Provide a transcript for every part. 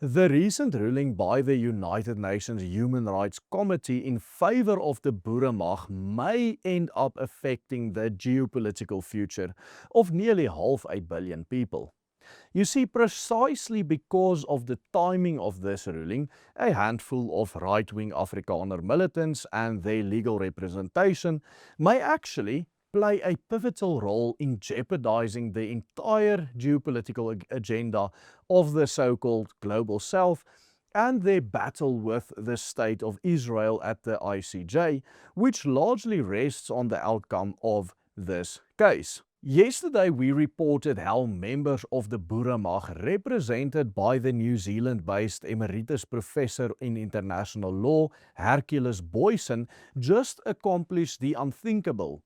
The recent ruling by the United Nations Human Rights Committee in favor of the Boere Mag may end up affecting the geopolitical future of nearly half a billion people. You see, precisely because of the timing of this ruling, a handful of right-wing Afrikaner militants and their legal representation may actually play a pivotal role in jeopardizing the entire geopolitical agenda of the so-called Global South and their battle with the State of Israel at the ICJ, which largely rests on the outcome of this case. Yesterday we reported how members of the Boere Mag, represented by the New Zealand-based Emeritus Professor in International Law, Hercules Boyson, just accomplished the unthinkable.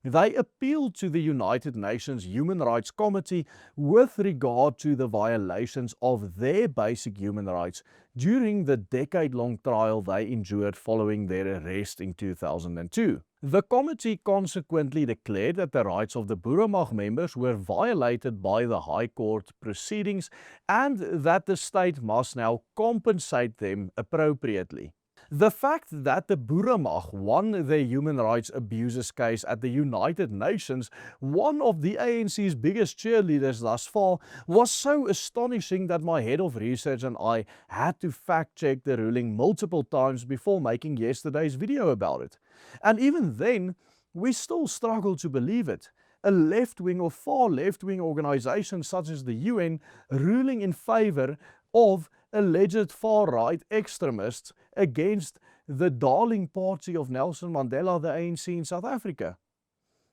They appealed to the United Nations Human Rights Committee with regard to the violations of their basic human rights during the decade-long trial they endured following their arrest in 2002. The committee consequently declared that the rights of the Boere Mag members were violated by the High Court proceedings and that the state must now compensate them appropriately. The fact that the Boere Mag won the human rights abuses case at the United Nations, one of the ANC's biggest cheerleaders thus far, was so astonishing that my head of research and I had to fact-check the ruling multiple times before making yesterday's video about it. And even then, we still struggle to believe it. A left-wing or far left-wing organization such as the UN ruling in favor of alleged far-right extremists against the darling party of Nelson Mandela, the ANC in South Africa.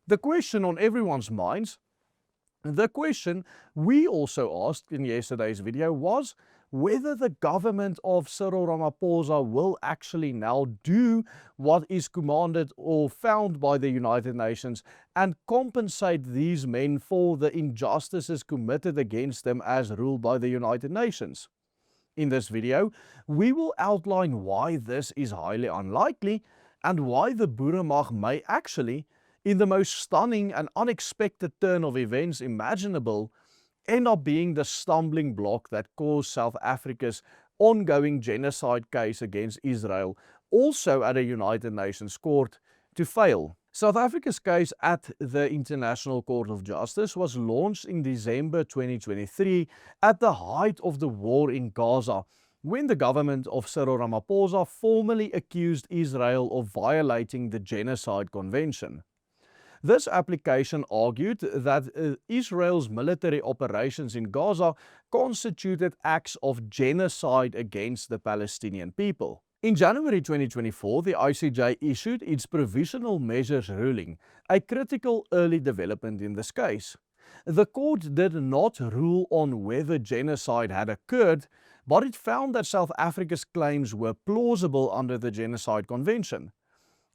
The question on everyone's minds, the question we also asked in yesterday's video, was whether the government of Cyril Ramaphosa will actually now do what is commanded or found by the United Nations and compensate these men for the injustices committed against them as ruled by the United Nations. In this video, we will outline why this is highly unlikely and why the Boere Mag may actually, in the most stunning and unexpected turn of events imaginable, end up being the stumbling block that caused South Africa's ongoing genocide case against Israel, also at a United Nations court, to fail. South Africa's case at the International Court of Justice was launched in December 2023 at the height of the war in Gaza, when the government of Cyril Ramaphosa formally accused Israel of violating the Genocide Convention. This application argued that Israel's military operations in Gaza constituted acts of genocide against the Palestinian people. In January 2024, the ICJ issued its provisional measures ruling, a critical early development in this case. The court did not rule on whether genocide had occurred, but it found that South Africa's claims were plausible under the Genocide Convention.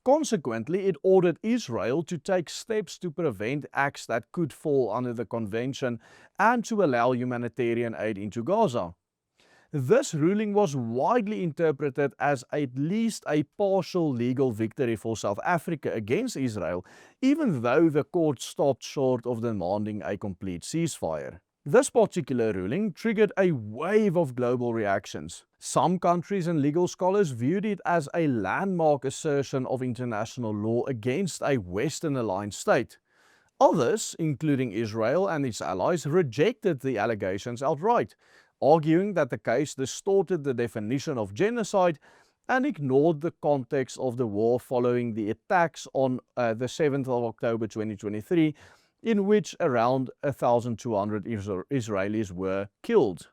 Consequently, it ordered Israel to take steps to prevent acts that could fall under the convention and to allow humanitarian aid into Gaza. This ruling was widely interpreted as at least a partial legal victory for South Africa against Israel, even though the court stopped short of demanding a complete ceasefire. This particular ruling triggered a wave of global reactions. Some countries and legal scholars viewed it as a landmark assertion of international law against a Western-aligned state. Others, including Israel and its allies, rejected the allegations outright, arguing that the case distorted the definition of genocide and ignored the context of the war following the attacks on the 7th of October 2023, in which around 1,200 Israelis were killed.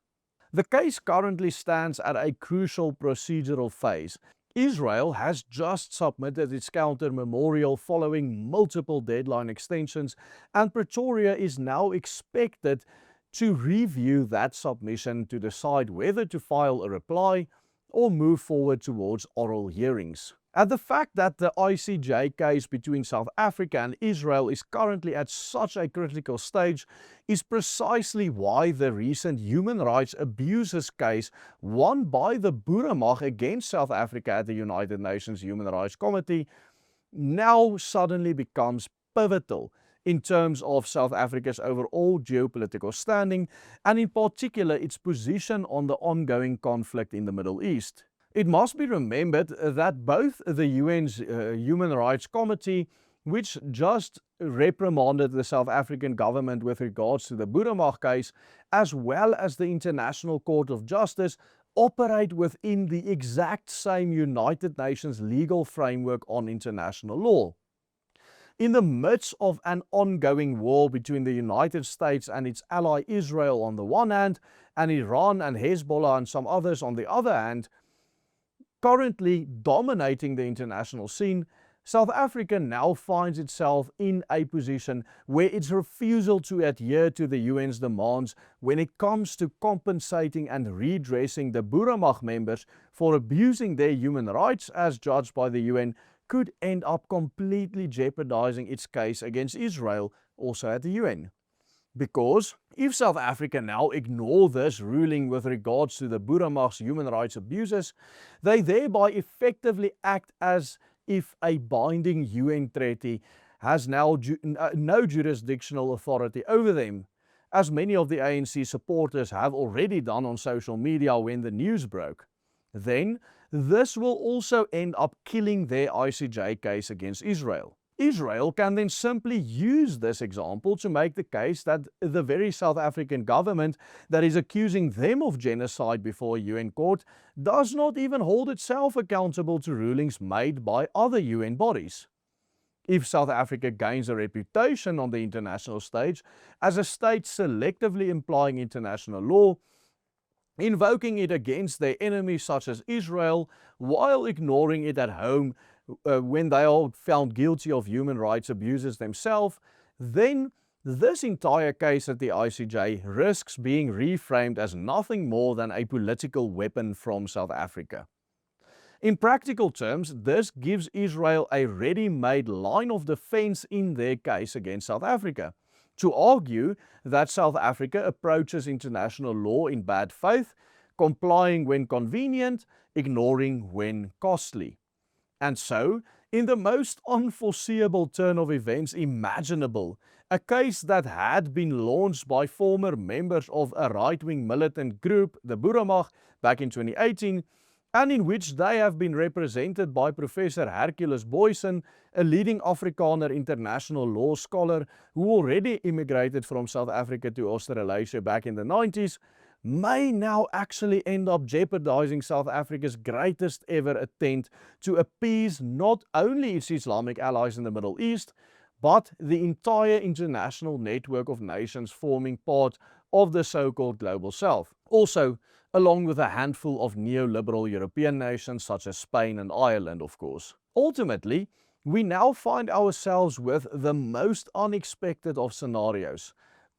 The case currently stands at a crucial procedural phase. Israel has just submitted its counter-memorial following multiple deadline extensions, and Pretoria is now expected to review that submission to decide whether to file a reply or move forward towards oral hearings. And the fact that the ICJ case between South Africa and Israel is currently at such a critical stage is precisely why the recent human rights abuses case won by the Boere Mag against South Africa at the United Nations Human Rights Committee now suddenly becomes pivotal in terms of South Africa's overall geopolitical standing, and in particular its position on the ongoing conflict in the Middle East. It must be remembered that both the UN's Human Rights Committee, which just reprimanded the South African government with regards to the Boeramag case, as well as the International Court of Justice, operate within the exact same United Nations legal framework on international law. In the midst of an ongoing war between the United States and its ally Israel on the one hand, and Iran and Hezbollah and some others on the other hand, currently dominating the international scene, South Africa now finds itself in a position where its refusal to adhere to the UN's demands when it comes to compensating and redressing the Boeramag members for abusing their human rights as judged by the UN could end up completely jeopardizing its case against Israel, also at the UN. Because if South Africa now ignore this ruling with regards to the Boeramag's human rights abuses, they thereby effectively act as if a binding UN treaty has now no jurisdictional authority over them, as many of the ANC supporters have already done on social media when the news broke. Then, this will also end up killing their ICJ case against Israel. Israel can then simply use this example to make the case that the very South African government that is accusing them of genocide before a UN court does not even hold itself accountable to rulings made by other UN bodies. If South Africa gains a reputation on the international stage as a state selectively implying international law, invoking it against their enemies such as Israel, while ignoring it at home when they are found guilty of human rights abuses themselves, then this entire case at the ICJ risks being reframed as nothing more than a political weapon from South Africa. In practical terms, this gives Israel a ready-made line of defense in their case against South Africa, to argue that South Africa approaches international law in bad faith, complying when convenient, ignoring when costly. And so, in the most unforeseeable turn of events imaginable, a case that had been launched by former members of a right-wing militant group, the Boeramag, back in 2018, and in which they have been represented by Professor Hercules Boysen, a leading Afrikaner international law scholar who already immigrated from South Africa to Australasia back in the 90s, may now actually end up jeopardizing South Africa's greatest ever attempt to appease not only its Islamic allies in the Middle East, but the entire international network of nations forming part of the so-called Global South. Also, along with a handful of neoliberal European nations such as Spain and Ireland, of course. Ultimately, we now find ourselves with the most unexpected of scenarios,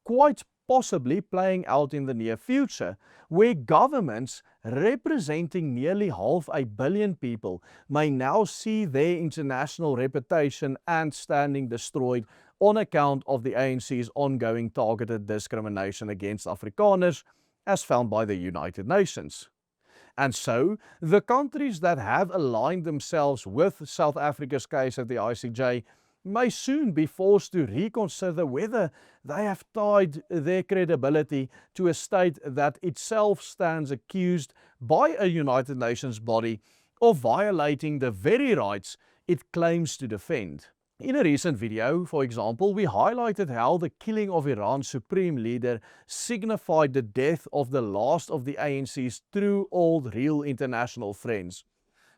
quite possibly playing out in the near future, where governments representing nearly 500 million people may now see their international reputation and standing destroyed on account of the ANC's ongoing targeted discrimination against Afrikaners, as found by the United Nations. And so, the countries that have aligned themselves with South Africa's case at the ICJ may soon be forced to reconsider whether they have tied their credibility to a state that itself stands accused by a United Nations body of violating the very rights it claims to defend. In a recent video, for example, we highlighted how the killing of Iran's supreme leader signified the death of the last of the ANC's true old real international friends.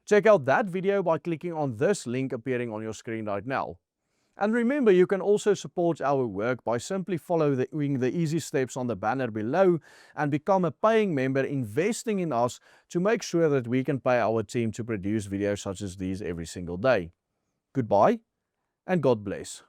Check out that video by clicking on this link appearing on your screen right now. And remember, you can also support our work by simply following the easy steps on the banner below and become a paying member, investing in us to make sure that we can pay our team to produce videos such as these every single day. Goodbye, and God bless.